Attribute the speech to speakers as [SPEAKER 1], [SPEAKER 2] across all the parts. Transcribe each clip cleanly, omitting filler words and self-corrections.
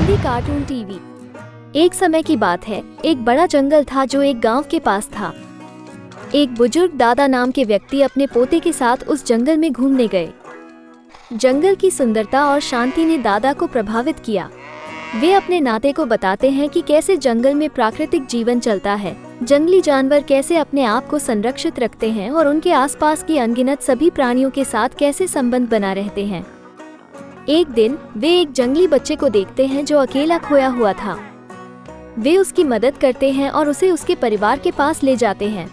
[SPEAKER 1] Hindi cartoon TV. एक समय की बात है, एक बड़ा जंगल था जो एक गांव के पास था। एक बुजुर्ग दादा नाम के व्यक्ति अपने पोते के साथ उस जंगल में घूमने गए। जंगल की सुंदरता और शांति ने दादा को प्रभावित किया। वे अपने नाते को बताते हैं कि कैसे जंगल में प्राकृतिक जीवन चलता है, जंगली जानवर कैसे अपने आप को संरक्षित रखते हैं और उनके आसपास की अनगिनत सभी प्राणियों के साथ कैसे संबंध बना रहते हैं। एक दिन वे एक जंगली बच्चे को देखते हैं जो अकेला खोया हुआ था। वे उसकी मदद करते हैं और उसे उसके परिवार के पास ले जाते हैं।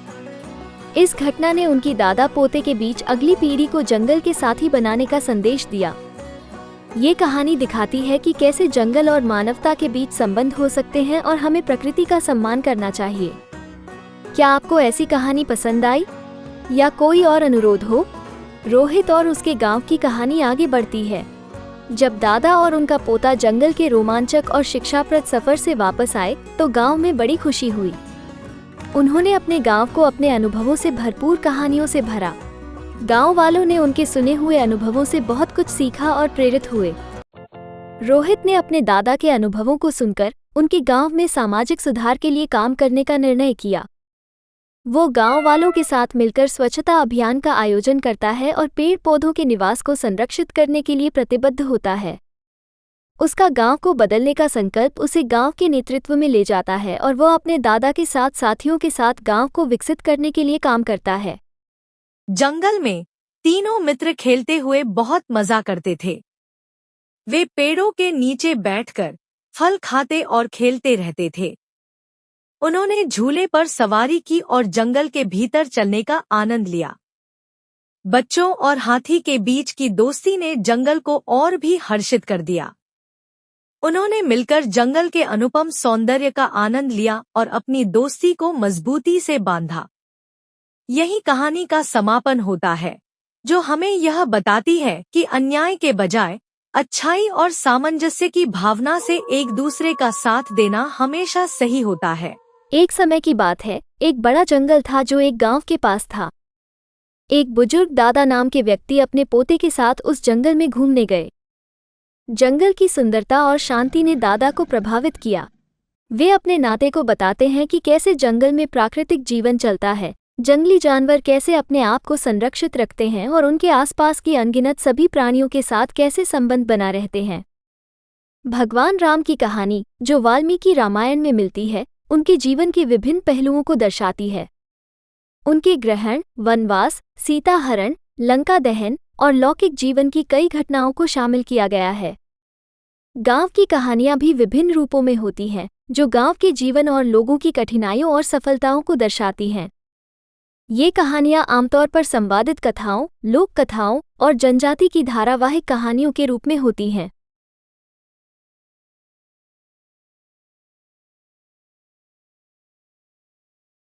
[SPEAKER 1] इस घटना ने उनकी दादा पोते के बीच अगली पीढ़ी को जंगल के साथी बनाने का संदेश दिया। ये कहानी दिखाती है कि कैसे जंगल और मानवता के बीच संबंध हो सकते हैं और हमें प्रकृति का सम्मान करना चाहिए। क्या आपको ऐसी कहानी पसंद आई या कोई और अनुरोध हो? रोहित और उसके गांव की कहानी आगे बढ़ती है। जब दादा और उनका पोता जंगल के रोमांचक और शिक्षाप्रद सफर से वापस आए तो गांव में बड़ी खुशी हुई। उन्होंने अपने गांव को अपने अनुभवों से भरपूर कहानियों से भरा। गांव वालों ने उनके सुने हुए अनुभवों से बहुत कुछ सीखा और प्रेरित हुए। रोहित ने अपने दादा के अनुभवों को सुनकर उनके गांव में सामाजिक सुधार के लिए काम करने का निर्णय किया। वो गांव वालों के साथ मिलकर स्वच्छता अभियान का आयोजन करता है और पेड़ पौधों के निवास को संरक्षित करने के लिए प्रतिबद्ध होता है। उसका गांव को बदलने का संकल्प उसे गांव के नेतृत्व में ले जाता है और वो अपने दादा के साथ साथियों के साथ गांव को विकसित करने के लिए काम करता है।
[SPEAKER 2] जंगल में तीनों मित्र खेलते हुए बहुत मजा करते थे। वे पेड़ों के नीचे बैठकर फल खाते और खेलते रहते थे। उन्होंने झूले पर सवारी की और जंगल के भीतर चलने का आनंद लिया। बच्चों और हाथी के बीच की दोस्ती ने जंगल को और भी हर्षित कर दिया। उन्होंने मिलकर जंगल के अनुपम सौंदर्य का आनंद लिया और अपनी दोस्ती को मजबूती से बांधा। यही कहानी का समापन होता है, जो हमें यह बताती है कि अन्याय के बजाय अच्छाई और सामंजस्य की भावना से एक दूसरे का साथ देना हमेशा सही होता है।
[SPEAKER 1] एक समय की बात है, एक बड़ा जंगल था जो एक गांव के पास था। एक बुजुर्ग दादा नाम के व्यक्ति अपने पोते के साथ उस जंगल में घूमने गए। जंगल की सुंदरता और शांति ने दादा को प्रभावित किया। वे अपने नाते को बताते हैं कि कैसे जंगल में प्राकृतिक जीवन चलता है, जंगली जानवर कैसे अपने आप को संरक्षित रखते हैं और उनके आसपास की अनगिनत सभी प्राणियों के साथ कैसे संबंध बना रहते हैं। भगवान राम की कहानी, जो वाल्मीकि रामायण में मिलती है, उनके जीवन के विभिन्न पहलुओं को दर्शाती है। उनके ग्रहण, वनवास, सीता हरण, लंका दहन और लौकिक जीवन की कई घटनाओं को शामिल किया गया है। गांव की कहानियां भी विभिन्न रूपों में होती हैं, जो गांव के जीवन और लोगों की कठिनाइयों और सफलताओं को दर्शाती हैं। ये कहानियां आमतौर पर संवादित कथाओं, लोक कथाओं और जनजाति की धारावाहिक कहानियों के रूप में होती हैं।